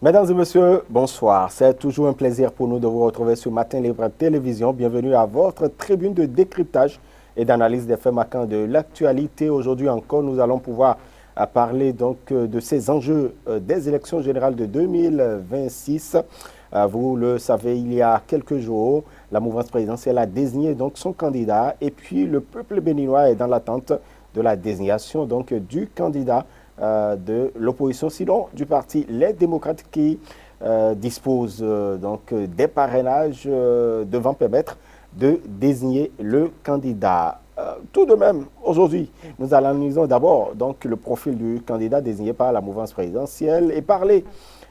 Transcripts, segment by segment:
Mesdames et messieurs, bonsoir. C'est toujours un plaisir pour nous de vous retrouver sur Matin Libre Télévision. Bienvenue à votre tribune de décryptage et d'analyse des faits marquants de l'actualité. Aujourd'hui encore, nous allons pouvoir parler donc de ces enjeux des élections générales de 2026. Vous le savez, il y a quelques jours, la mouvance présidentielle a désigné donc son candidat et puis le peuple béninois est dans l'attente de la désignation donc du candidat de l'opposition, sinon du parti Les Démocrates qui dispose donc des parrainages devant permettre de désigner le candidat. Tout de même, aujourd'hui, nous analysons d'abord donc le profil du candidat désigné par la mouvance présidentielle et parler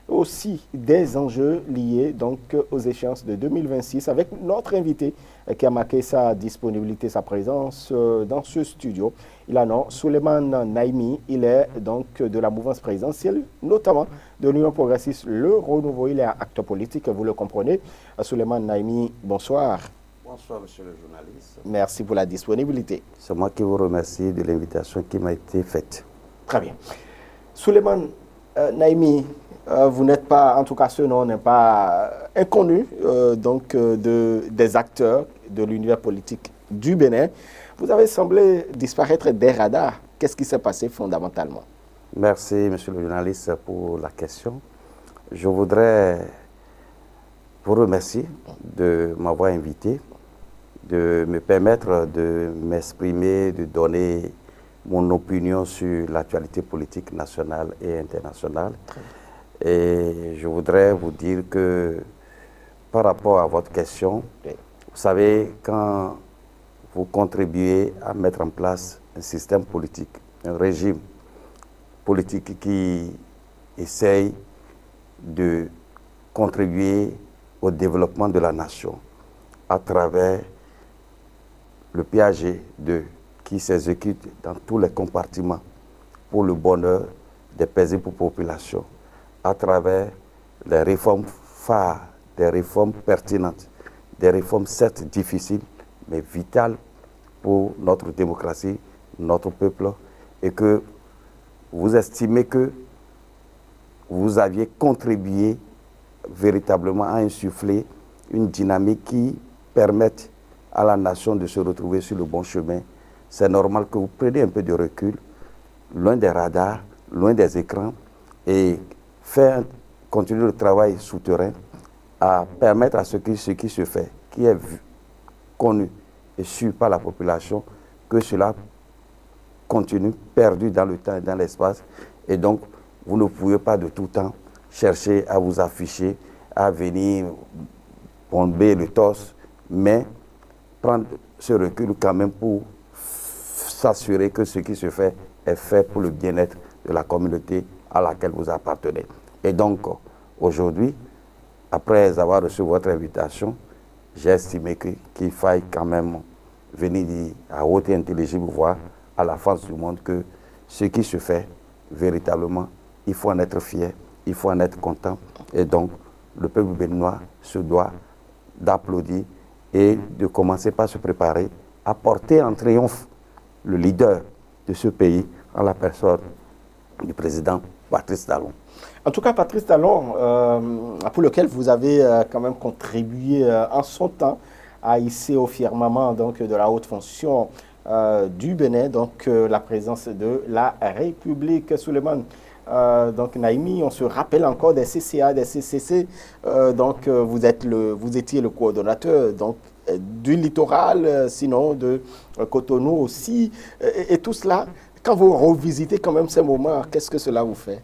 aussi des enjeux liés donc aux échéances de 2026 avec notre invité qui a marqué sa disponibilité, sa présence dans ce studio. Il a nom Souleymane Naimi, il est donc de la mouvance présidentielle, notamment de l'Union progressiste Le Renouveau. Il est acteur politique, vous le comprenez. Souleymane Naimi, bonsoir. Bonsoir, monsieur le journaliste. Merci pour la disponibilité. C'est moi qui vous remercie de l'invitation qui m'a été faite. Très bien. Souleymane Naimi, vous n'êtes pas, en tout cas ce nom n'est pas inconnu des acteurs de l'univers politique du Bénin. Vous avez semblé disparaître des radars. Qu'est-ce qui s'est passé fondamentalement? Merci, monsieur le journaliste, pour la question. Je voudrais vous remercier de m'avoir invité, de me permettre de m'exprimer, de donner mon opinion sur l'actualité politique nationale et internationale. Et je voudrais vous dire que par rapport à votre question, vous savez, quand vous contribuez à mettre en place un système politique, un régime politique qui essaye de contribuer au développement de la nation à travers le PAG2 qui s'exécute dans tous les compartiments pour le bonheur des paisibles populations, à travers des réformes phares, des réformes pertinentes, des réformes certes difficiles, mais vitales pour notre démocratie, notre peuple, et que vous estimez que vous aviez contribué véritablement à insuffler une dynamique qui permette à la nation de se retrouver sur le bon chemin. C'est normal que vous preniez un peu de recul, loin des radars, loin des écrans, et continuer le travail souterrain à permettre à ce qui se fait, qui est connu et su par la population, que cela continue perdu dans le temps et dans l'espace. Et donc, vous ne pouvez pas de tout temps chercher à vous afficher, à venir bomber le torse, mais prendre ce recul quand même pour s'assurer que ce qui se fait est fait pour le bien-être de la communauté à laquelle vous appartenez. Et donc, aujourd'hui, après avoir reçu votre invitation, j'ai estimé qu'il faille quand même venir dire à haute et intelligible voix à la face du monde que ce qui se fait, véritablement, il faut en être fier, il faut en être content. Et donc, le peuple béninois se doit d'applaudir et de commencer par se préparer à porter en triomphe le leader de ce pays en la personne du président Patrice Talon. En tout cas, Patrice Talon, pour lequel vous avez quand même contribué en son temps à hisser au firmament donc, de la haute fonction du Bénin, donc la présence de la République. Souleymane Naimi, on se rappelle encore des CCA, des CCC, vous étiez le coordonnateur donc, du littoral, sinon de Cotonou aussi, et tout cela. Quand vous revisitez quand même ces moments, qu'est-ce que cela vous fait?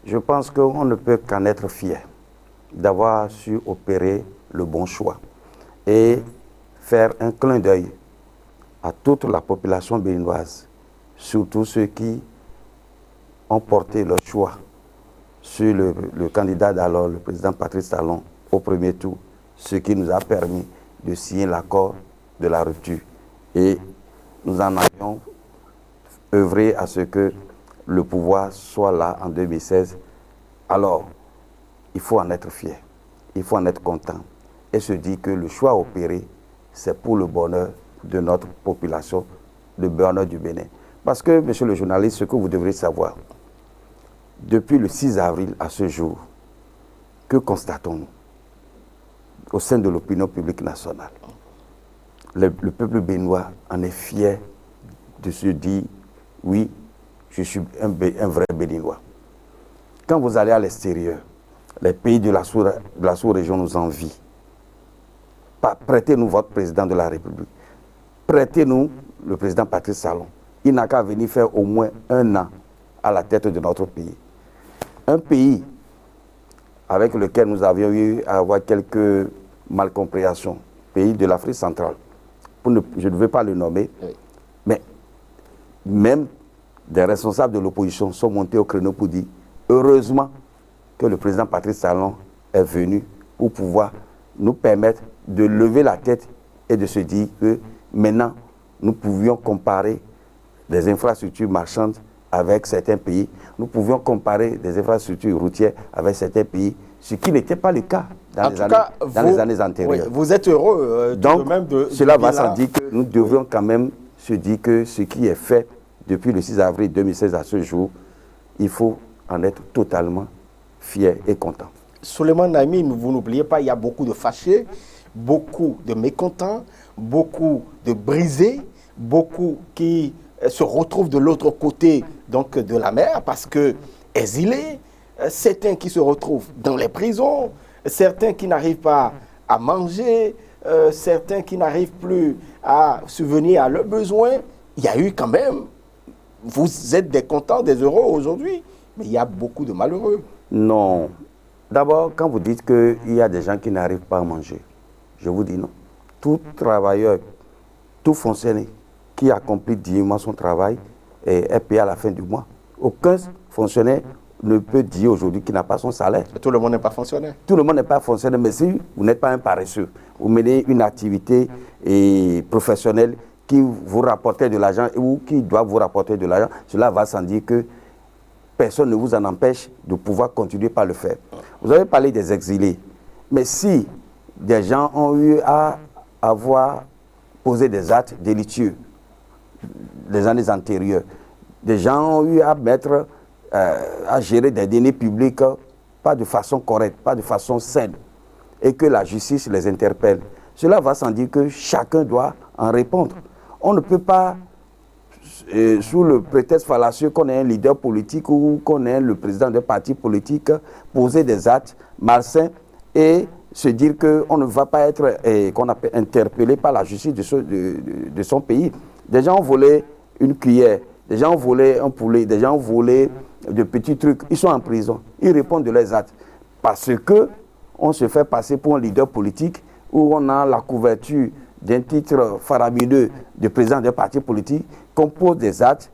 Je pense qu'on ne peut qu'en être fier d'avoir su opérer le bon choix et faire un clin d'œil à toute la population béninoise, surtout ceux qui ont porté leur choix sur le candidat d'alors, le président Patrice Talon, au premier tour, ce qui nous a permis de signer l'accord de la rupture. Et nous en avions œuvré à ce que le pouvoir soit là en 2016. Alors, il faut en être fier, il faut en être content et se dire que le choix opéré, c'est pour le bonheur de notre population, le bonheur du Bénin. Parce que, monsieur le journaliste, ce que vous devrez savoir, depuis le 6 avril à ce jour, que constatons-nous au sein de l'opinion publique nationale? Le peuple béninois en est fier de se dire, oui, je suis un vrai Béninois. Quand vous allez à l'extérieur, les pays de la sous-région nous envient. Prêtez-nous votre président de la République. Prêtez-nous le président Patrice Talon. Il n'a qu'à venir faire au moins 1 an à la tête de notre pays. Un pays avec lequel nous avions eu à avoir quelques malcompréhensions, pays de l'Afrique centrale. Je ne veux pas le nommer, oui. Mais même des responsables de l'opposition sont montés au créneau pour dire heureusement que le président Patrice Talon est venu pour pouvoir nous permettre de lever la tête et de se dire que maintenant nous pouvions comparer des infrastructures marchandes avec certains pays, nous pouvions comparer des infrastructures routières avec certains pays, ce qui n'était pas le cas dans les années antérieures. Oui, vous êtes heureux donc, cela va sans dire que nous devrions quand même se dire que ce qui est fait depuis le 6 avril 2016 à ce jour, il faut en être totalement fier et content. Souleymane Naimi, vous n'oubliez pas, il y a beaucoup de fâchés, beaucoup de mécontents, beaucoup de brisés, beaucoup qui se retrouvent de l'autre côté donc, de la mer parce que exilés, certains qui se retrouvent dans les prisons, certains qui n'arrivent pas à manger, certains qui n'arrivent plus à subvenir à leurs besoins. Il y a eu quand même, vous êtes des contents, des heureux aujourd'hui, mais il y a beaucoup de malheureux. Non. D'abord, quand vous dites qu'il y a des gens qui n'arrivent pas à manger, je vous dis non. Tout travailleur, tout fonctionnaire qui accomplit dignement son travail est payé à la fin du mois. Aucun fonctionnaire ne peut dire aujourd'hui qu'il n'a pas son salaire. Tout le monde n'est pas fonctionnaire. Tout le monde n'est pas fonctionnaire, mais si vous n'êtes pas un paresseux, vous menez une activité professionnelle qui vous rapporte de l'argent ou qui doit vous rapporter de l'argent, cela va sans dire que personne ne vous en empêche de pouvoir continuer par le faire. Vous avez parlé des exilés, mais si des gens ont eu à avoir posé des actes délicieux des années antérieures, des gens ont eu à mettre, à gérer des deniers publics pas de façon correcte, pas de façon saine, et que la justice les interpelle, cela va sans dire que chacun doit en répondre. On ne peut pas, sous le prétexte fallacieux qu'on est un leader politique ou qu'on est le président d'un parti politique, poser des actes malsains et se dire qu'on ne va pas être interpellé par la justice de son pays. Des gens ont volé une cuillère, des gens ont volé un poulet, des gens ont volé de petits trucs. Ils sont en prison, ils répondent de leurs actes. Parce qu'on se fait passer pour un leader politique où on a la couverture d'un titre faramineux de président d'un parti politique, qu'on pose des actes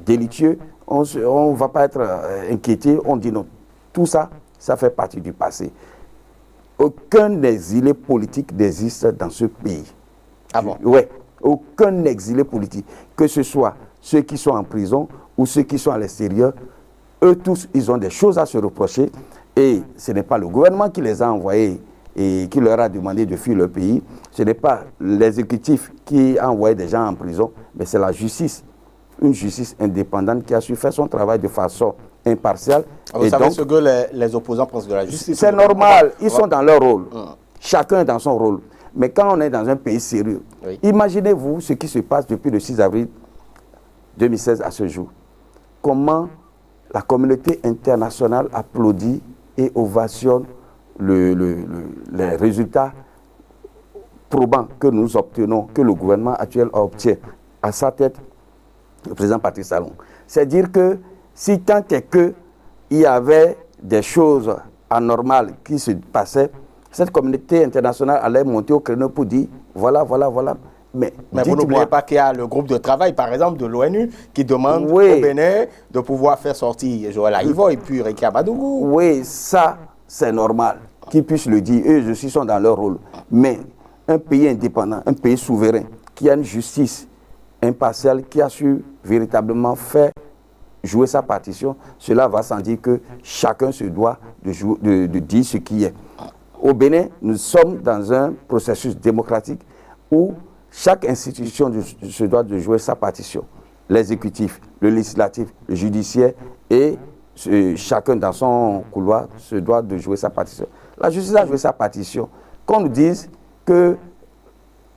délicieux, on ne va pas être inquiété, on dit non. Tout ça, ça fait partie du passé. Aucun exilé politique n'existe dans ce pays. Ah bon? Oui, aucun exilé politique. Que ce soit ceux qui sont en prison ou ceux qui sont à l'extérieur, eux tous, ils ont des choses à se reprocher. Et ce n'est pas le gouvernement qui les a envoyés et qui leur a demandé de fuir le pays. Ce n'est pas l'exécutif qui a envoyé des gens en prison, mais c'est la justice. Une justice indépendante qui a su faire son travail de façon impartiale. Vous savez ce que les opposants pensent de la justice? C'est normal, ils sont dans leur rôle. Chacun est dans son rôle. Mais quand on est dans un pays sérieux, oui. Imaginez-vous ce qui se passe depuis le 6 avril 2016 à ce jour. Comment la communauté internationale applaudit et ovationne les résultats probants que nous obtenons, que le gouvernement actuel obtient à sa tête, le président Patrice Talon. C'est-à-dire que si tant est qu'il y avait des choses anormales qui se passaient, cette communauté internationale allait monter au créneau pour dire voilà. Mais vous n'oubliez pas qu'il y a le groupe de travail, par exemple, de l'ONU, qui demande au Bénin de pouvoir faire sortir Joël Aïvo et puis Réki Abadougou. Oui, ça, c'est normal qu'ils puissent le dire. Eux aussi sont dans leur rôle. Mais un pays indépendant, un pays souverain, qui a une justice impartiale, qui a su véritablement faire jouer sa partition, cela va sans dire que chacun se doit de dire ce qui est. Au Bénin, nous sommes dans un processus démocratique où chaque institution se doit de jouer sa partition. L'exécutif, le législatif, le judiciaire et chacun dans son couloir se doit de jouer sa partition. La justice a joué sa partition. Qu'on nous dise que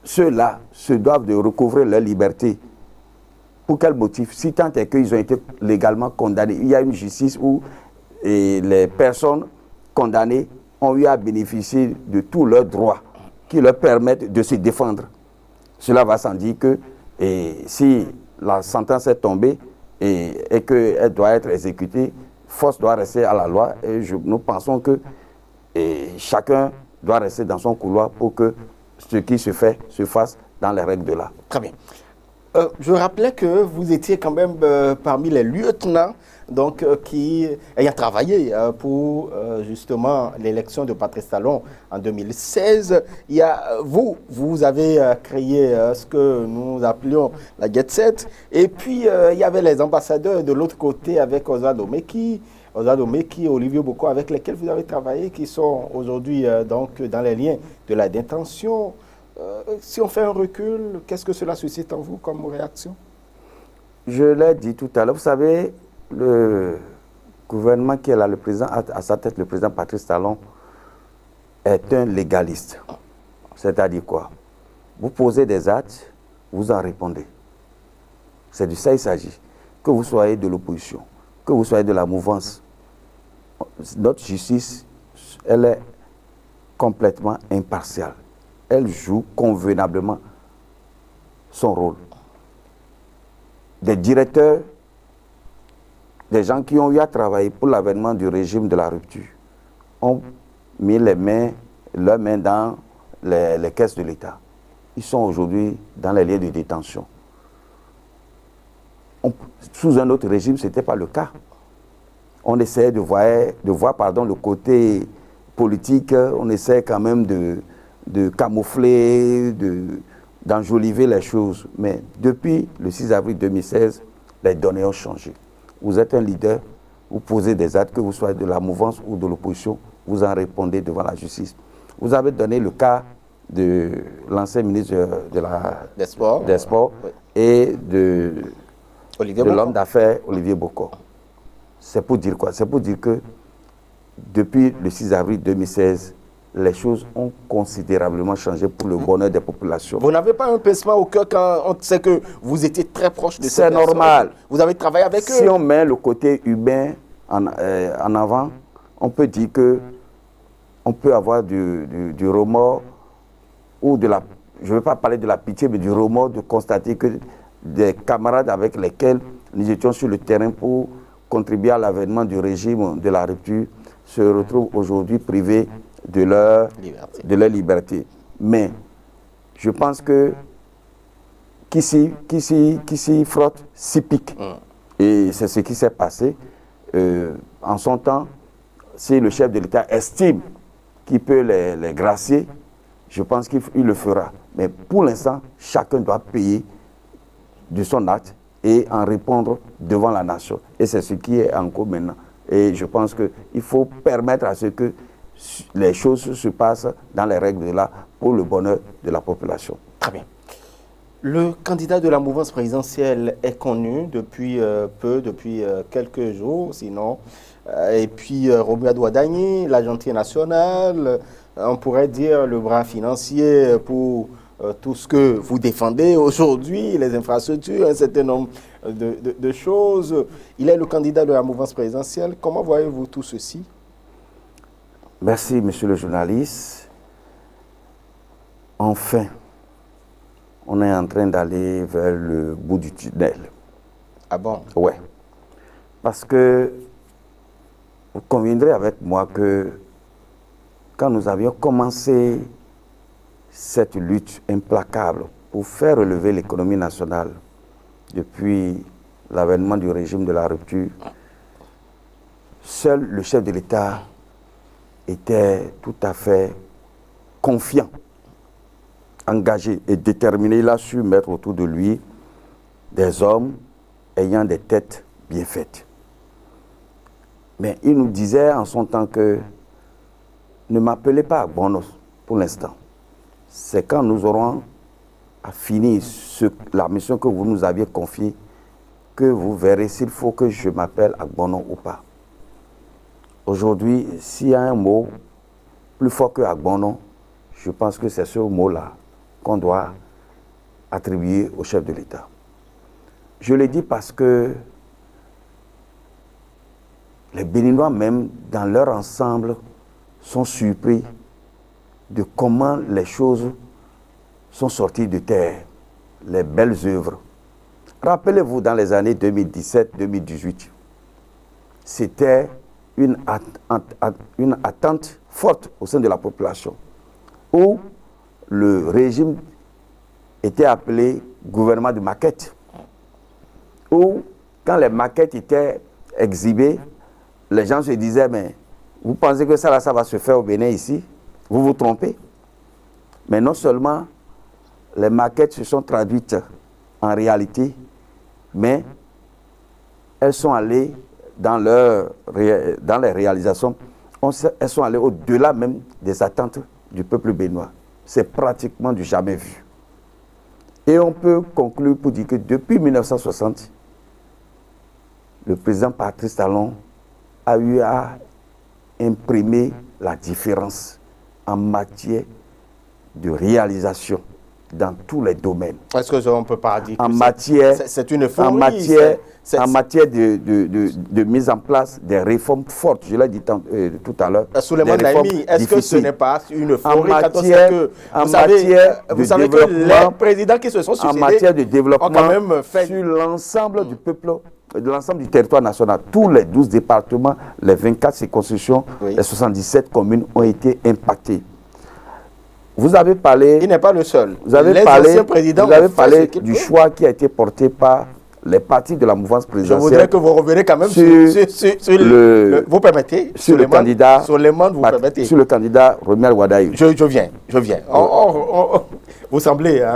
ceux-là se doivent de recouvrer leur liberté. Pour quel motif? Si tant est qu'ils ont été légalement condamnés, il y a une justice où les personnes condamnées ont eu à bénéficier de tous leurs droits qui leur permettent de se défendre. Cela va sans dire que si la sentence est tombée et qu'elle doit être exécutée, force doit rester à la loi. Et nous pensons que chacun doit rester dans son couloir pour que ce qui se fait se fasse dans les règles de l'art. Très bien. Je rappelais que vous étiez quand même parmi les lieutenants qui ayant travaillé pour justement l'élection de Patrice Talon en 2016. Vous avez créé ce que nous appelions la Jet Set. Et puis, il y avait les ambassadeurs de l'autre côté avec Oswald Omeki, Olivier Boko, avec lesquels vous avez travaillé, qui sont aujourd'hui donc dans les liens de la détention. Si on fait un recul, qu'est-ce que cela suscite en vous comme réaction? Je l'ai dit tout à l'heure, vous savez, le gouvernement qui est là, le président, à sa tête, le président Patrice Talon, est un légaliste. C'est-à-dire quoi? Vous posez des actes, vous en répondez. C'est de ça qu'il s'agit. Que vous soyez de l'opposition, que vous soyez de la mouvance, notre justice, elle est complètement impartiale. Elle joue convenablement son rôle. Des directeurs, des gens qui ont eu à travailler pour l'avènement du régime de la rupture, ont mis leurs mains dans les caisses de l'État. Ils sont aujourd'hui dans les lieux de détention. Sous un autre régime, ce n'était pas le cas. On essayait de voir le côté politique, on essayait quand même de camoufler, d'enjoliver les choses. Mais depuis le 6 avril 2016, les données ont changé. Vous êtes un leader, vous posez des actes, que vous soyez de la mouvance ou de l'opposition, vous en répondez devant la justice. Vous avez donné le cas de l'ancien ministre des Sports oui. Et de l'homme d'affaires Olivier Boko. C'est pour dire quoi? C'est pour dire que depuis le 6 avril 2016, les choses ont considérablement changé pour le bonheur des populations. Vous n'avez pas un pincement au cœur quand on sait que vous étiez très proche de ces personnes? C'est normal. Vous avez travaillé avec eux. Si on met le côté humain en avant, on peut dire que on peut avoir du remords ou je ne veux pas parler de la pitié, mais du remords de constater que des camarades avec lesquels nous étions sur le terrain pour contribuer à l'avènement du régime de la rupture se retrouvent aujourd'hui privés de leur liberté. Mais je pense que qui s'y frotte, s'y pique. Et c'est ce qui s'est passé. En son temps, si le chef de l'État estime qu'il peut les gracier, je pense qu'il le fera. Mais pour l'instant, chacun doit payer de son acte et en répondre devant la nation. Et c'est ce qui est en cours maintenant. Et je pense qu'il faut permettre à ce que les choses se passent dans les règles de l'art pour le bonheur de la population. Très bien. Le candidat de la mouvance présidentielle est connu depuis depuis quelques jours, sinon. Et puis Romuald Ouadagni, l'agentier national, on pourrait dire le bras financier pour tout ce que vous défendez aujourd'hui, les infrastructures, un certain nombre de choses. Il est le candidat de la mouvance présidentielle. Comment voyez-vous tout ceci? Merci, monsieur le journaliste. Enfin, on est en train d'aller vers le bout du tunnel. Ah bon? Oui. Parce que vous conviendrez avec moi que quand nous avions commencé cette lutte implacable pour faire relever l'économie nationale depuis l'avènement du régime de la rupture, seul le chef de l'État était tout à fait confiant, engagé et déterminé. Il a su mettre autour de lui des hommes ayant des têtes bien faites. Mais il nous disait en son temps que ne m'appelez pas à Bonos pour l'instant. C'est quand nous aurons fini la mission que vous nous aviez confiée que vous verrez s'il faut que je m'appelle Agbono ou pas. aujourd'hui, s'il y a un mot plus fort que Agbono, je pense que c'est ce mot-là qu'on doit attribuer au chef de l'État. Je le dis parce que les Béninois même, dans leur ensemble, sont surpris de comment les choses sont sorties de terre, les belles œuvres. Rappelez-vous, dans les années 2017-2018, c'était une attente forte au sein de la population, où le régime était appelé gouvernement de maquette, où quand les maquettes étaient exhibées, les gens se disaient, mais vous pensez que ça va se faire au Bénin ici? Vous vous trompez. Mais non seulement les maquettes se sont traduites en réalité, mais elles sont allées dans les réalisations, elles sont allées au-delà même des attentes du peuple béninois. C'est pratiquement du jamais vu. Et on peut conclure pour dire que depuis 1960, le président Patrice Talon a eu à imprimer la différence en matière de réalisation dans tous les domaines. Est-ce que on ne peut pas dire que c'est une euphorie, en matière de mise en place des réformes fortes, je l'ai dit tout à l'heure. Souleymane Daïmi, est-ce que ce n'est pas une euphorie quand on sait que vous savez que les présidents qui se sont succédés en matière de développement ont quand même fait sur l'ensemble du peuple, de l'ensemble du territoire national, tous les 12 départements, les 24 circonscriptions, les 77 communes ont été impactées. Vous avez parlé... Il n'est pas le seul. Vous avez parlé du choix qui a été porté par les partis de la mouvance présidentielle. Je voudrais que vous reveniez quand même sur vous permettez, sur le candidat, vous permettez. Sur le candidat Romuald Wadaï. Je viens. Vous semblez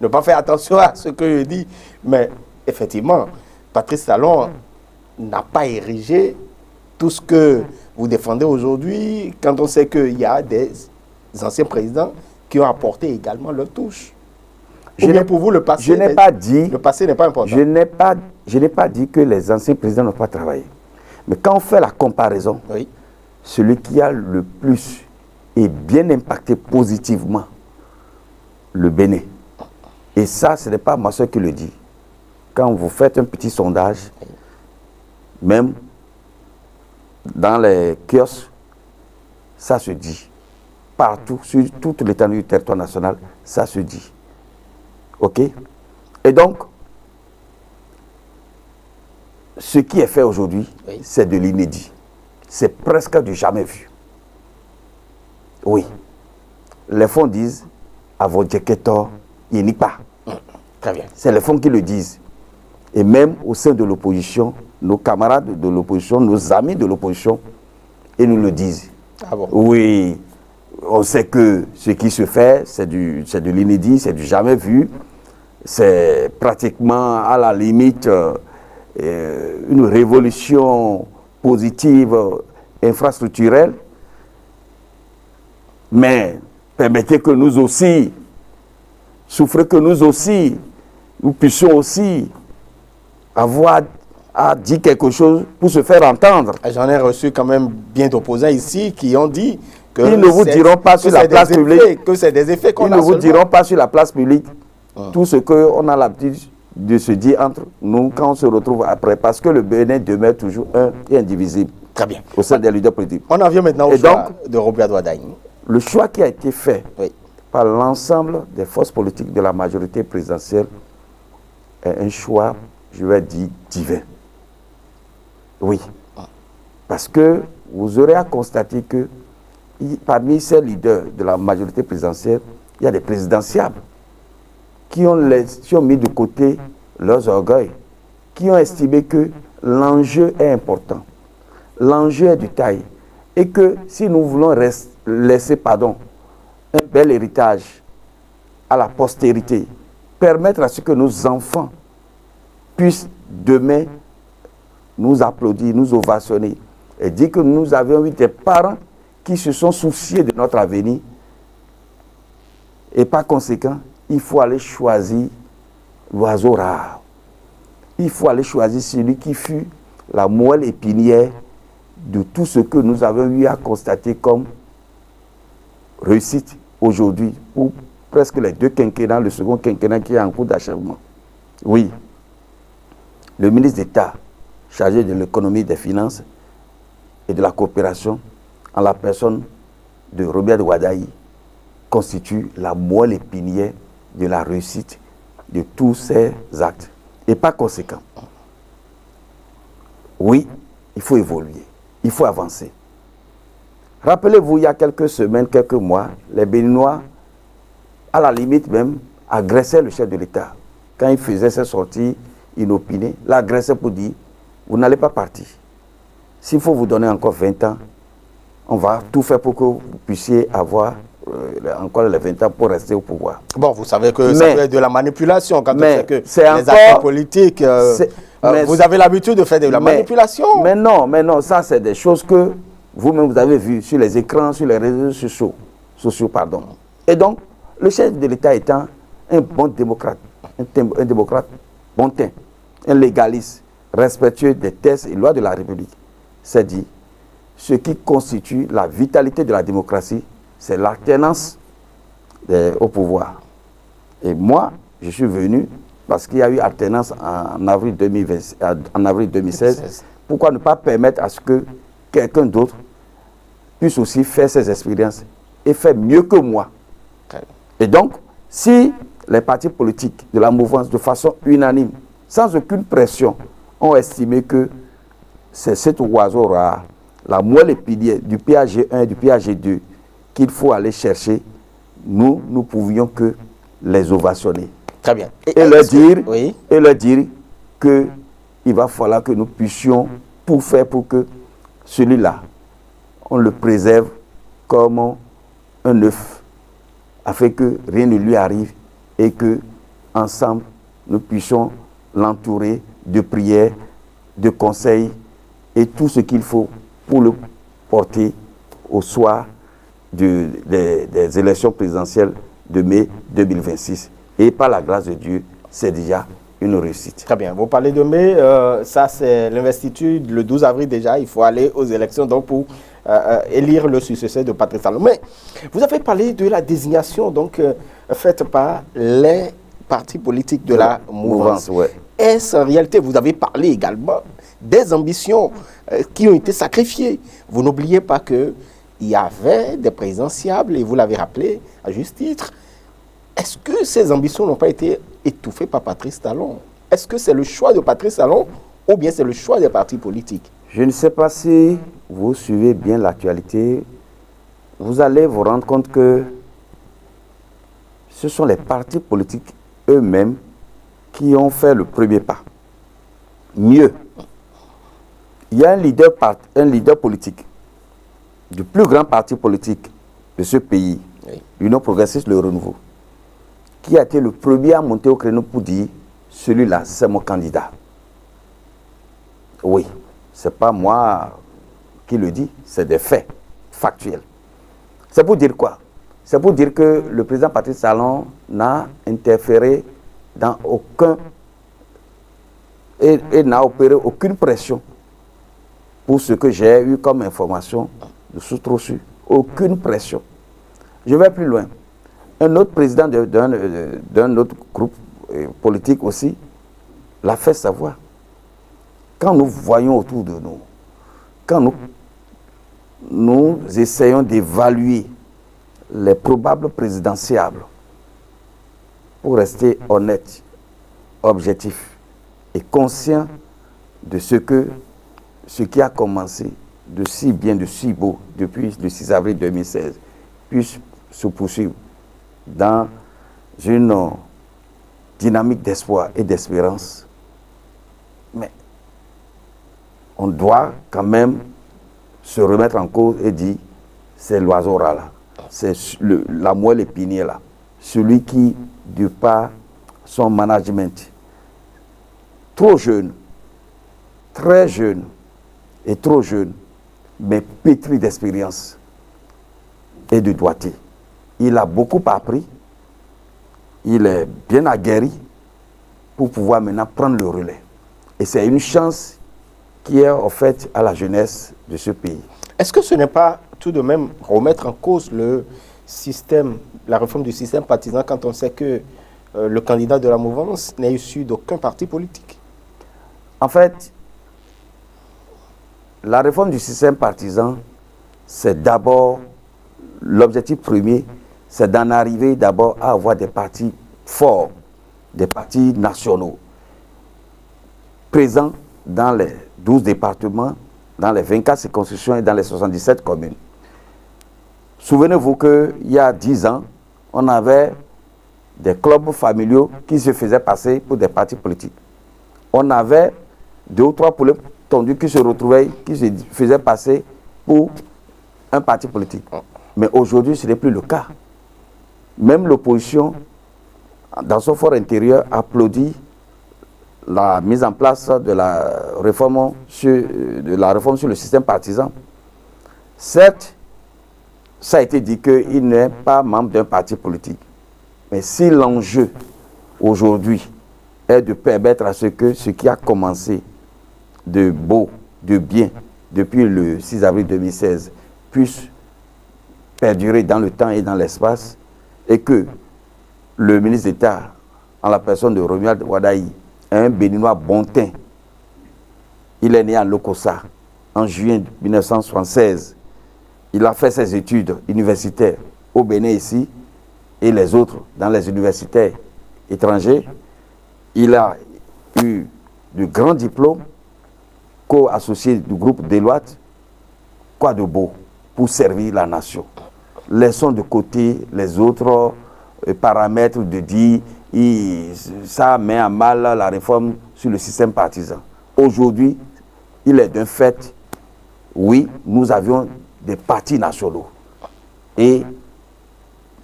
ne pas faire attention à ce que je dis, mais effectivement, Patrice Talon n'a pas érigé tout ce que vous défendez aujourd'hui quand on sait qu'il y a des anciens présidents qui ont apporté également leur touche. Pour vous, le passé n'est pas important. Je n'ai pas dit que les anciens présidents n'ont pas travaillé. Mais quand on fait la comparaison, celui qui a le plus et bien impacté positivement le Bénin, et ça, ce n'est pas ma soeur qui le dit. Quand vous faites un petit sondage, même dans les kiosques, ça se dit. Partout, sur toute l'étendue du territoire national, ça se dit. OK? Et donc, ce qui est fait aujourd'hui, c'est de l'inédit. C'est presque du jamais vu. Oui. Les fonds disent, à vos djeketor, il n'y a pas. Très bien. C'est les fonds qui le disent. Et même au sein de l'opposition, nos camarades de l'opposition, nos amis de l'opposition, ils nous le disent. Ah bon? Oui. On sait que ce qui se fait, c'est de l'inédit, c'est du jamais vu. C'est pratiquement à la limite une révolution positive, infrastructurelle. Mais permettez que nous aussi, souffrez que nous puissions aussi avoir à dire quelque chose pour se faire entendre. J'en ai reçu quand même bien d'opposants ici qui ont dit que ils ne vous diront pas sur la place publique que c'est des effets qu'on a. Ils ne vous diront pas sur la place publique tout ce qu'on a l'habitude de se dire entre nous quand on se retrouve après, parce que le Bénin demeure toujours un et indivisible. Très bien. Au sein des leaders politiques. On en vient maintenant au choix de Romuald Wadaï. Le choix qui a été fait par l'ensemble des forces politiques de la majorité présidentielle est un choix, je vais dire, divin. Oui. Parce que vous aurez à constater que parmi ces leaders de la majorité présidentielle, il y a des présidentiables qui ont mis de côté leurs orgueils, qui ont estimé que l'enjeu est important, l'enjeu est de taille, et que si nous voulons laisser un bel héritage à la postérité, permettre à ce que nos enfants puissent demain nous applaudir, nous ovationner, et dire que nous avions eu des parents qui se sont souciés de notre avenir, et par conséquent, il faut aller choisir l'oiseau rare. Il faut aller choisir celui qui fut la moelle épinière de tout ce que nous avons eu à constater comme réussite aujourd'hui pour presque les 2 quinquennats, le second quinquennat qui est en cours d'achèvement. Oui, le ministre d'État chargé de l'économie, des finances et de la coopération, en la personne de Robert Wadaï, constitue la moelle épinière de la réussite de tous ces actes. Et par conséquent, oui, il faut évoluer, il faut avancer. Rappelez-vous, il y a quelques semaines, quelques mois, les Béninois, à la limite même, agressaient le chef de l'État. Quand il faisait ses sorties inopinées, l'agressaient pour dire, vous n'allez pas partir. S'il faut vous donner encore 20 ans, on va tout faire pour que vous puissiez avoir encore les 20 ans pour rester au pouvoir. Bon, vous savez que ça peut être de la manipulation quand on sait que c'est les encore, acteurs politiques, vous avez l'habitude de faire de la manipulation. Mais non, ça c'est des choses que vous-même vous avez vues sur les écrans, sur les réseaux sociaux, pardon. Et donc, le chef de l'État étant un bon démocrate, un démocrate bon teint, un légaliste, respectueux des textes et lois de la République, s'est dit, ce qui constitue la vitalité de la démocratie, c'est l'alternance au pouvoir. Et moi, je suis venu parce qu'il y a eu alternance en avril 2016. Pourquoi ne pas permettre à ce que quelqu'un d'autre puisse aussi faire ses expériences et faire mieux que moi? Et donc, si les partis politiques de la mouvance, de façon unanime, sans aucune pression, ont estimé que c'est cet oiseau rare, la moelle épinière du PAG1 et du PAG2 qu'il faut aller chercher, nous pouvions que les ovationner. Très bien. Et leur dire qu'il va falloir que nous puissions tout faire pour que celui-là, on le préserve comme un œuf, afin que rien ne lui arrive et que, ensemble, nous puissions l'entourer de prières, de conseils et tout ce qu'il faut pour le porter au soir des élections présidentielles de mai 2026. Et par la grâce de Dieu, c'est déjà une réussite. Très bien. Vous parlez de mai, ça c'est l'investiture le 12 avril déjà. Il faut aller aux élections donc pour élire le successeur de Patrice Talon. Mais vous avez parlé de la désignation donc faite par les partis politiques de la mouvance. Ouais. Est-ce en réalité, vous avez parlé également des ambitions qui ont été sacrifiées. Vous n'oubliez pas qu'il y avait des présidentiables, et vous l'avez rappelé à juste titre. Est-ce que ces ambitions n'ont pas été étouffées par Patrice Talon? Est-ce que c'est le choix de Patrice Talon ou bien c'est le choix des partis politiques? Je ne sais pas si vous suivez bien l'actualité. Vous allez vous rendre compte que ce sont les partis politiques eux-mêmes qui ont fait le premier pas. Mieux, il y a un leader politique du plus grand parti politique de ce pays, oui, l'Union progressiste, le Renouveau, qui a été le premier à monter au créneau pour dire « celui-là, c'est mon candidat ». Oui, ce n'est pas moi qui le dis, c'est des faits factuels. C'est pour dire quoi? C'est pour dire que le président Patrice Talon n'a interféré dans aucun et n'a opéré aucune pression pour ce que j'ai eu comme information de source trop sûre. Aucune pression. Je vais plus loin. Un autre président d'un autre groupe politique aussi l'a fait savoir. Quand nous voyons autour de nous, quand nous essayons d'évaluer les probables présidentiables pour rester honnête, objectif et conscient de ce qui a commencé de si bien, de si beau depuis le 6 avril 2016 puisse se poursuivre dans une dynamique d'espoir et d'espérance. Mais on doit quand même se remettre en cause et dire c'est l'oiseau rat là, c'est la moelle épinière là, celui qui, de par son management, trop jeune, très jeune et trop jeune, mais pétri d'expérience et de doigté. Il a beaucoup appris, il est bien aguerri pour pouvoir maintenant prendre le relais. Et c'est une chance qui est offerte à la jeunesse de ce pays. Est-ce que ce n'est pas tout de même remettre en cause le système, la réforme du système partisan quand on sait que le candidat de la mouvance n'est issu d'aucun parti politique? En fait, la réforme du système partisan, c'est d'abord, l'objectif premier, c'est d'en arriver d'abord à avoir des partis forts, des partis nationaux, présents dans les 12 départements, dans les 24 circonscriptions et dans les 77 communes. Souvenez-vous qu'il y a 10 ans, on avait des clubs familiaux qui se faisaient passer pour des partis politiques. On avait 2 ou 3 poulets tendus qui se retrouvaient, qui se faisaient passer pour un parti politique. Mais aujourd'hui, ce n'est plus le cas. Même l'opposition, dans son fort intérieur, applaudit la mise en place de la réforme sur le système partisan. Certes, ça a été dit qu'il n'est pas membre d'un parti politique. Mais si l'enjeu aujourd'hui est de permettre à ce que ce qui a commencé de beau, de bien, depuis le 6 avril 2016, puisse perdurer dans le temps et dans l'espace, et que le ministre d'État, en la personne de Romuald Wadaï, est un Béninois bon teint. Il est né à Lokossa en juin 1976. Il a fait ses études universitaires au Bénin ici et les autres dans les universités étrangers. Il a eu de grands diplômes, co-associé du groupe Deloitte. Quoi de beau pour servir la nation? Laissons de côté les autres paramètres de dire ça met à mal la réforme sur le système partisan. Aujourd'hui, il est d'un fait, oui, nous avions des partis nationaux. Et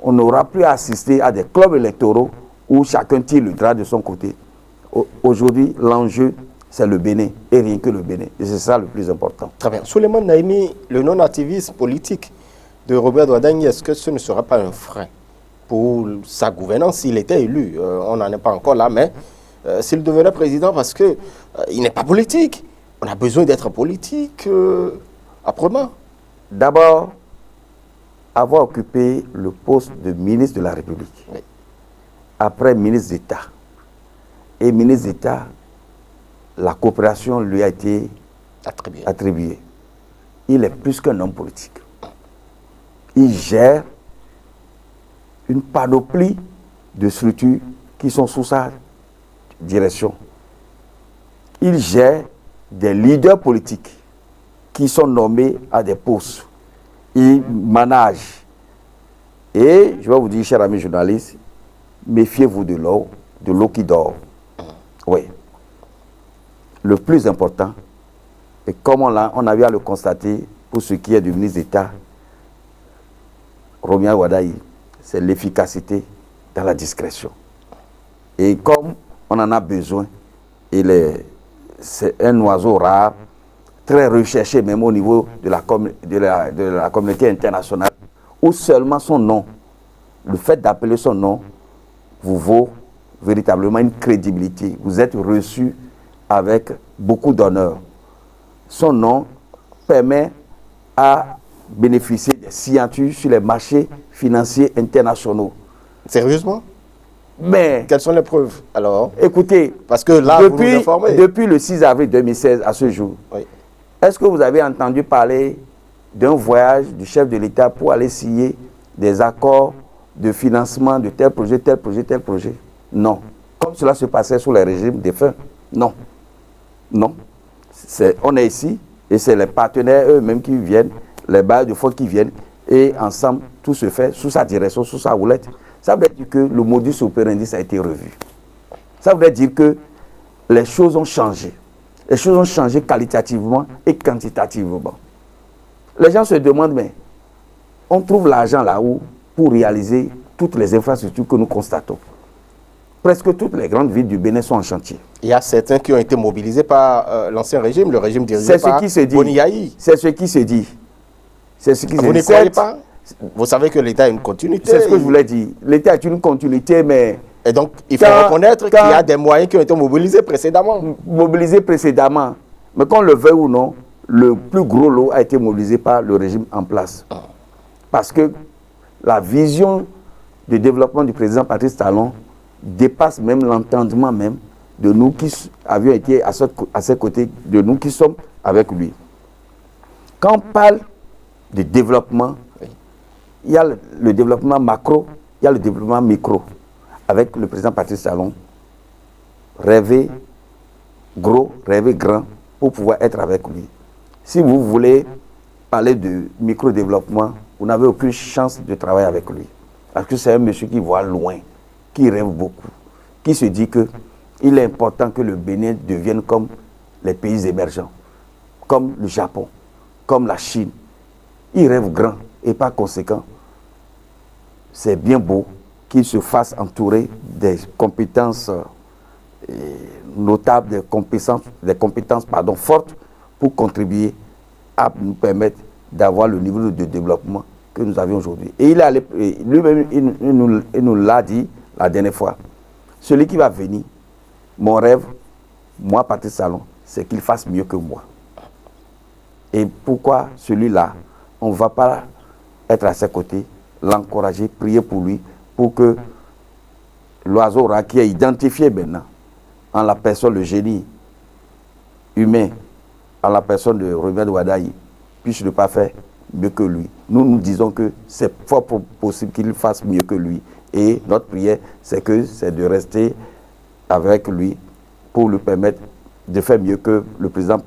on n'aura plus à assister à des clubs électoraux où chacun tire le drap de son côté. Aujourd'hui, l'enjeu, c'est le Bénin, et rien que le Bénin. Et c'est ça le plus important. Très bien. Souleymane Naimi, le non-activisme politique de Robert Wadaï, est-ce que ce ne sera pas un frein pour sa gouvernance s'il était élu? On n'en est pas encore là, mais s'il devenait président, parce qu'il n'est pas politique. On a besoin d'être politique âprement. D'abord, avoir occupé le poste de ministre de la République, oui. Après ministre d'État. Et ministre d'État, la coopération lui a été attribuée. Il est plus qu'un homme politique. Il gère une panoplie de structures qui sont sous sa direction. Il gère des leaders politiques qui sont nommés à des postes. Il manage. Et je vais vous dire, chers amis journalistes, méfiez-vous de l'eau qui dort. Oui. Le plus important, et comme on a eu à le constater pour ce qui est du ministre d'État, Romuald Wadaï, c'est l'efficacité dans la discrétion. Et comme on en a besoin, c'est un oiseau rare, très recherché même au niveau de la communauté internationale, où seulement son nom, le fait d'appeler son nom, vous vaut véritablement une crédibilité. Vous êtes reçu avec beaucoup d'honneur. Son nom permet à bénéficier des signatures sur les marchés financiers internationaux. Sérieusement? Mais quelles sont les preuves alors? Écoutez, parce que là, vous nous informez. Depuis le 6 avril 2016 à ce jour, oui. Est-ce que vous avez entendu parler d'un voyage du chef de l'État pour aller signer des accords de financement de tel projet, tel projet, tel projet? Non. Comme cela se passait sous les régimes défunts? Non. Non. On est ici et c'est les partenaires eux-mêmes qui viennent, les bailleurs de fonds qui viennent, et ensemble, tout se fait sous sa direction, sous sa houlette. Ça veut dire que le modus operandi a été revu. Ça veut dire que les choses ont changé. Les choses ont changé qualitativement et quantitativement. Les gens se demandent, mais on trouve l'argent là-haut pour réaliser toutes les infrastructures que nous constatons. Presque toutes les grandes villes du Bénin sont en chantier. Il y a certains qui ont été mobilisés par l'ancien régime, le régime dirigé par Boni Yayi. C'est ce qui se dit. C'est ce qui se dit. Vous ne croyez pas? Vous savez que l'État a une continuité. C'est ce que je voulais dire. L'État a une continuité, mais... Et donc, il faut reconnaître qu'il y a des moyens qui ont été mobilisés précédemment. Mobilisés précédemment. Mais qu'on le veuille ou non, le plus gros lot a été mobilisé par le régime en place. Parce que la vision de développement du président Patrice Talon dépasse même l'entendement même de nous qui avions été à ses côtés, de nous qui sommes avec lui. Quand on parle de développement, il y a le développement macro, il y a le développement micro. Avec le président Patrice Talon, rêver gros, rêver grand pour pouvoir être avec lui. Si vous voulez parler de micro-développement, vous n'avez aucune chance de travailler avec lui. Parce que c'est un monsieur qui voit loin, qui rêve beaucoup, qui se dit qu'il est important que le Bénin devienne comme les pays émergents, comme le Japon, comme la Chine. Il rêve grand et par conséquent, c'est bien beau qu'il se fasse entourer des compétences notables, des compétences fortes pour contribuer à nous permettre d'avoir le niveau de développement que nous avions aujourd'hui. Et lui-même, il nous l'a dit la dernière fois. Celui qui va venir, mon rêve, moi, Patrice Talon, c'est qu'il fasse mieux que moi. Et pourquoi celui-là, on ne va pas être à ses côtés, l'encourager, prier pour lui, pour que l'oiseau qui est identifié maintenant, en la personne, le génie humain, en la personne de Robert Ouadaï, puisse ne pas faire mieux que lui. Nous disons que c'est fort possible qu'il fasse mieux que lui. Et notre prière, c'est de rester avec lui pour lui permettre de faire mieux que le président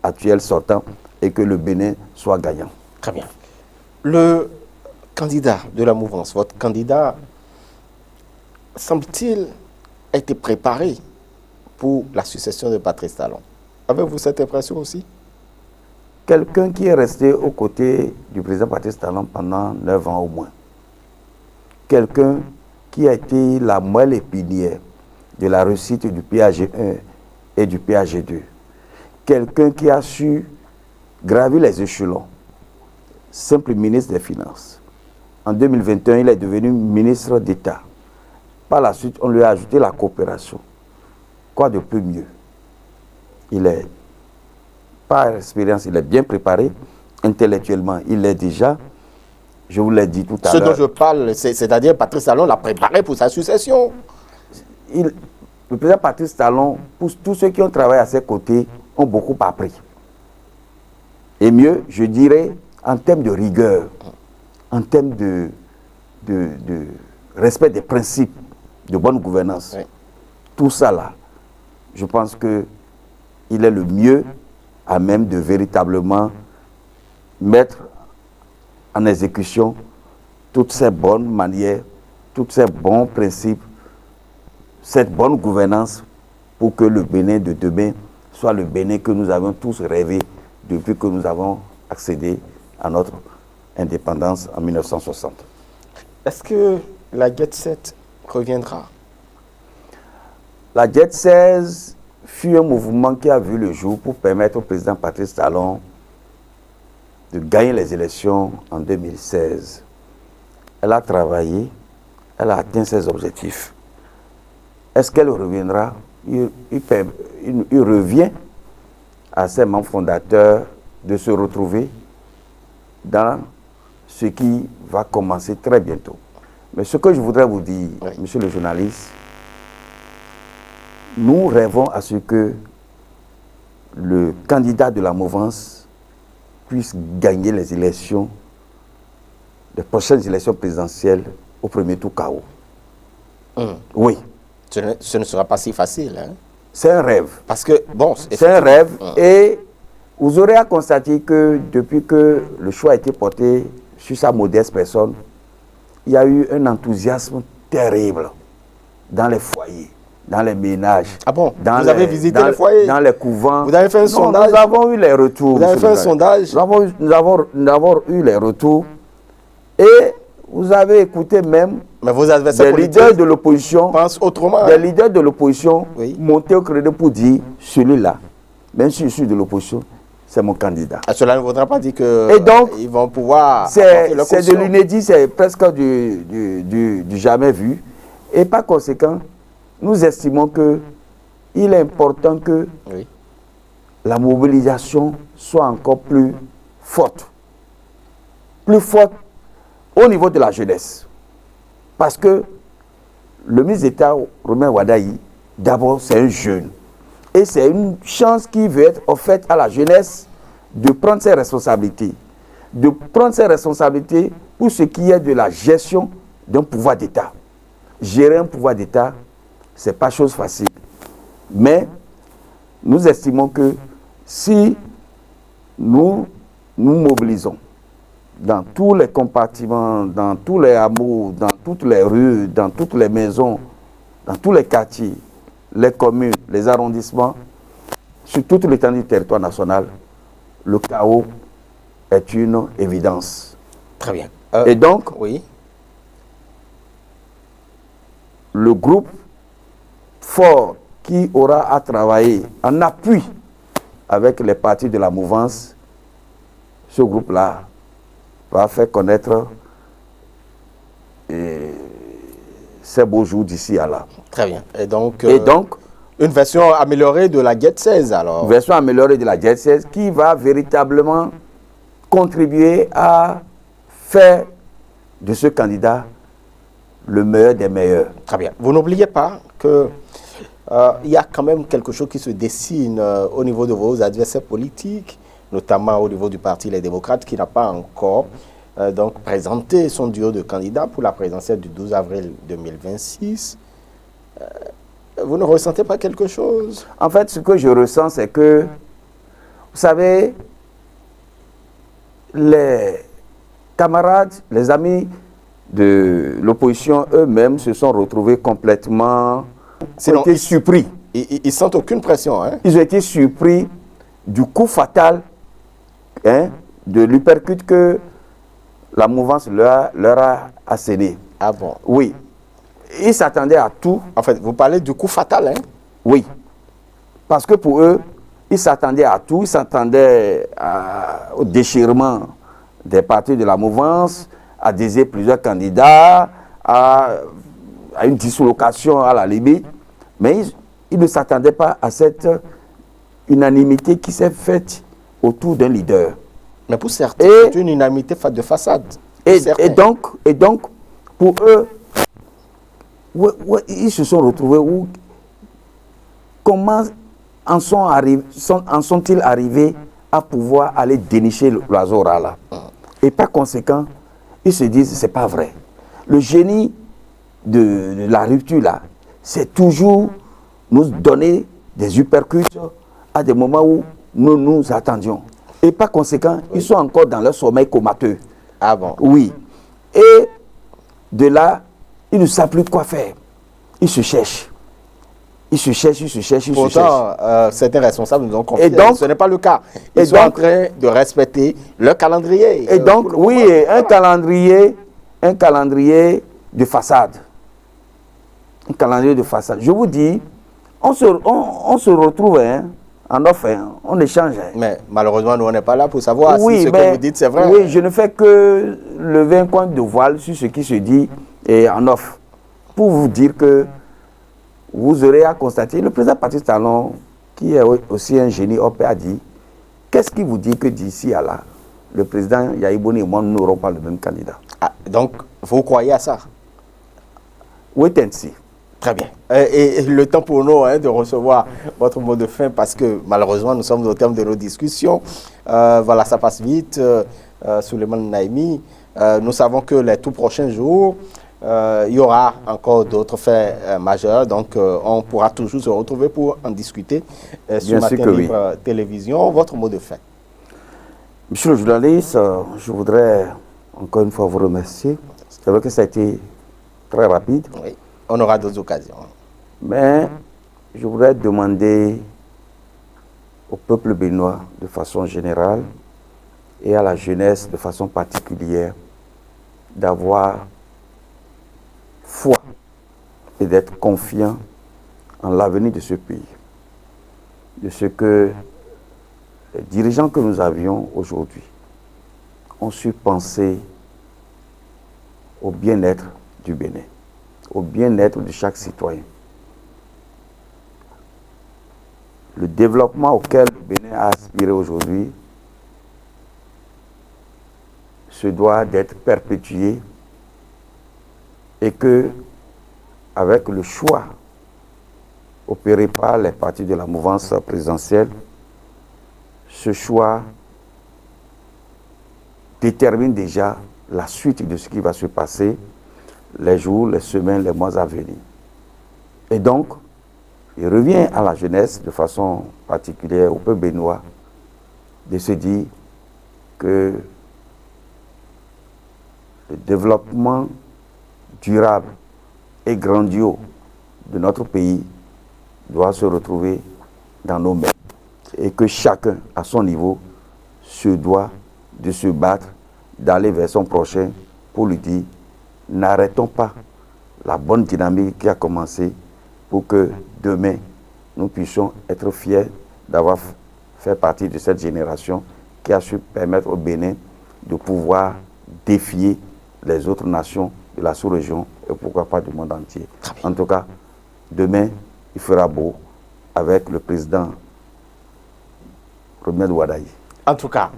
actuel sortant et que le Bénin soit gagnant. Très bien. Le candidat de la mouvance, votre candidat, semble-t-il, a été préparé pour la succession de Patrice Talon. Avez-vous cette impression aussi? Quelqu'un qui est resté aux côtés du président Patrice Talon pendant 9 ans au moins. Quelqu'un qui a été la moelle épinière de la réussite du PAG1 et du PAG2. Quelqu'un qui a su gravir les échelons. Simple ministre des Finances. En 2021, il est devenu ministre d'État. Par la suite, on lui a ajouté la coopération. Quoi de plus mieux? Il est, par expérience, il est bien préparé. Intellectuellement, il est déjà, je vous l'ai dit tout à l'heure. Ce dont je parle, c'est-à-dire Patrice Talon l'a préparé pour sa succession. Le président Patrice Talon, pour tous ceux qui ont travaillé à ses côtés, ont beaucoup appris. Et mieux, je dirais, en termes de rigueur, en termes de respect des principes de bonne gouvernance, oui. Tout ça là, je pense qu'il est le mieux à même de véritablement mettre en exécution toutes ces bonnes manières, tous ces bons principes, cette bonne gouvernance pour que le Bénin de demain soit le Bénin que nous avons tous rêvé depuis que nous avons accédé à notre indépendance en 1960. Est-ce que la Jet 7 reviendra? La Jet 16 fut un mouvement qui a vu le jour pour permettre au président Patrice Talon de gagner les élections en 2016. Elle a travaillé, elle a atteint ses objectifs. Est-ce qu'elle reviendra? Il revient à ses membres fondateurs de se retrouver dans ce qui va commencer très bientôt. Mais ce que je voudrais vous dire, oui, monsieur le journaliste, nous rêvons à ce que le candidat de la mouvance puisse gagner les élections, les prochaines élections présidentielles au premier tour KO. Oui. Ce ne sera pas si facile. Hein? C'est un rêve. Parce que, bon, c'est un rêve et vous aurez à constater que depuis que le choix a été porté sur sa modeste personne, il y a eu un enthousiasme terrible dans les foyers, dans les ménages. Ah bon? Vous avez visité les foyers? Dans les couvents. Vous avez fait un sondage? Nous avons eu les retours. Vous avez fait un sondage? Nous avons eu les retours et vous avez écouté même des leaders de l'opposition. Pensent autrement. Des leaders de l'opposition, oui, monter au crédit pour dire celui-là, même si je suis de l'opposition, c'est mon candidat. Cela ne voudra pas dire que ils vont pouvoir. C'est de l'inédit, c'est presque du jamais vu. Et par conséquent, nous estimons qu'il est important que la mobilisation soit encore plus forte. Plus forte au niveau de la jeunesse. Parce que le ministre d'État, Romain Wadaï, d'abord, c'est un jeune. Et c'est une chance qui veut être offerte à la jeunesse de prendre ses responsabilités. De prendre ses responsabilités pour ce qui est de la gestion d'un pouvoir d'État. Gérer un pouvoir d'État, ce n'est pas chose facile. Mais nous estimons que si nous nous mobilisons dans tous les compartiments, dans tous les hameaux, dans toutes les rues, dans toutes les maisons, dans tous les quartiers, les communes, les arrondissements, sur toute l'étendue du territoire national, le chaos est une évidence. Très bien. Et donc, oui. Le groupe fort qui aura à travailler en appui avec les partis de la mouvance, ce groupe-là va faire connaître ces beaux jours d'ici à là. Très bien. Et donc, une version améliorée de la GET 16 alors. Une version améliorée de la GET 16 qui va véritablement contribuer à faire de ce candidat le meilleur des meilleurs. Très bien. Vous n'oubliez pas que il y a quand même quelque chose qui se dessine au niveau de vos adversaires politiques, notamment au niveau du Parti Les Démocrates, qui n'a pas encore donc présenté son duo de candidats pour la présidentielle du 12 avril 2026. Vous ne ressentez pas quelque chose? En fait, ce que je ressens, c'est que, vous savez, les camarades, les amis de l'opposition eux-mêmes se sont retrouvés complètement surpris. Ils sentent aucune pression. Hein? Ils ont été surpris du coup fatal, de l'uppercut que la mouvance leur a asséné. Ah bon? Oui. Ils s'attendaient à tout. En fait, vous parlez du coup fatal, hein? Oui. Parce que pour eux, ils s'attendaient à tout. Ils s'attendaient au déchirement des partis de la mouvance, à désigner plusieurs candidats, à une dislocation à la limite. Mais ils ne s'attendaient pas à cette unanimité qui s'est faite autour d'un leader. Mais pour certains, c'est une unanimité de façade. Et donc, pour eux, ils se sont retrouvés où? Comment en sont-ils arrivés à pouvoir aller dénicher l'oiseau ras là? Et par conséquent, ils se disent, c'est pas vrai. Le génie de la rupture là, c'est toujours nous donner des uppercuts à des moments où nous nous attendions. Et par conséquent, ils sont encore dans leur sommeil comateux. Ah bon? Oui. Et de là, ils ne savent plus quoi faire. Ils se cherchent. Ils se cherchent. Pourtant, certains responsables nous ont confié. Et donc, ce n'est pas le cas. Ils sont en train de respecter leur calendrier. Et donc, oui, un calendrier de façade. Un calendrier de façade. Je vous dis, on se retrouve en offre, on échange. Mais malheureusement, nous, on n'est pas là pour savoir si ce que vous dites, c'est vrai. Oui, je ne fais que lever un coin de voile sur ce qui se dit en offre. Pour vous dire que vous aurez à constater, le président Patrice Talon, qui est aussi un génie OP, a dit, qu'est-ce qui vous dit que d'ici à là, le président Yahi Boni et moi, nous n'aurons pas le même candidat? Ah, donc, vous croyez à ça? Wait and see. Très bien. Et le temps pour nous de recevoir votre mot de fin, parce que malheureusement, nous sommes au terme de nos discussions. Voilà, ça passe vite. Souleymane Naimi, nous savons que les tout prochains jours, il y aura encore d'autres faits majeurs, donc on pourra toujours se retrouver pour en discuter sur Matin Libre Télévision. Votre mot de fin. Monsieur le journaliste, je voudrais encore une fois vous remercier. C'est vrai que ça a été très rapide. Oui, on aura d'autres occasions. Mais je voudrais demander au peuple béninois de façon générale et à la jeunesse de façon particulière d'avoir foi et d'être confiant en l'avenir de ce pays, de ce que les dirigeants que nous avions aujourd'hui ont su penser au bien-être du Bénin, au bien-être de chaque citoyen. le développement auquel le Bénin a aspiré aujourd'hui se doit d'être perpétué et que, avec le choix opéré par les partis de la mouvance présidentielle, ce choix détermine déjà la suite de ce qui va se passer les jours, les semaines, les mois à venir. Et donc, il revient à la jeunesse, de façon particulière au peuple béninois, de se dire que le développement durable et grandiose de notre pays doit se retrouver dans nos mains et que chacun, à son niveau, se doit de se battre, d'aller vers son prochain pour lui dire n'arrêtons pas la bonne dynamique qui a commencé pour que demain, nous puissions être fiers d'avoir fait partie de cette génération qui a su permettre au Bénin de pouvoir défier les autres nations de la sous-région et pourquoi pas du monde entier. En tout cas, demain, il fera beau avec le président Romuald Wadaye. En tout cas,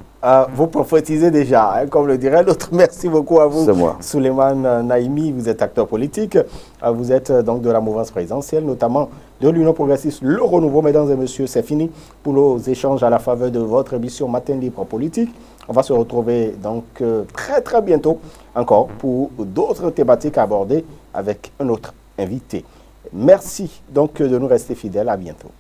vous prophétisez déjà, hein, comme le dirait l'autre. Merci beaucoup à vous. C'est moi. Souleymane Naimi, vous êtes acteur politique. Vous êtes donc de la mouvance présidentielle, notamment de l'Union progressiste Le Renouveau. Mesdames et messieurs, c'est fini pour nos échanges à la faveur de votre émission Matin Libre Politique. On va se retrouver donc très bientôt encore pour d'autres thématiques à aborder avec un autre invité. Merci donc de nous rester fidèles. À bientôt.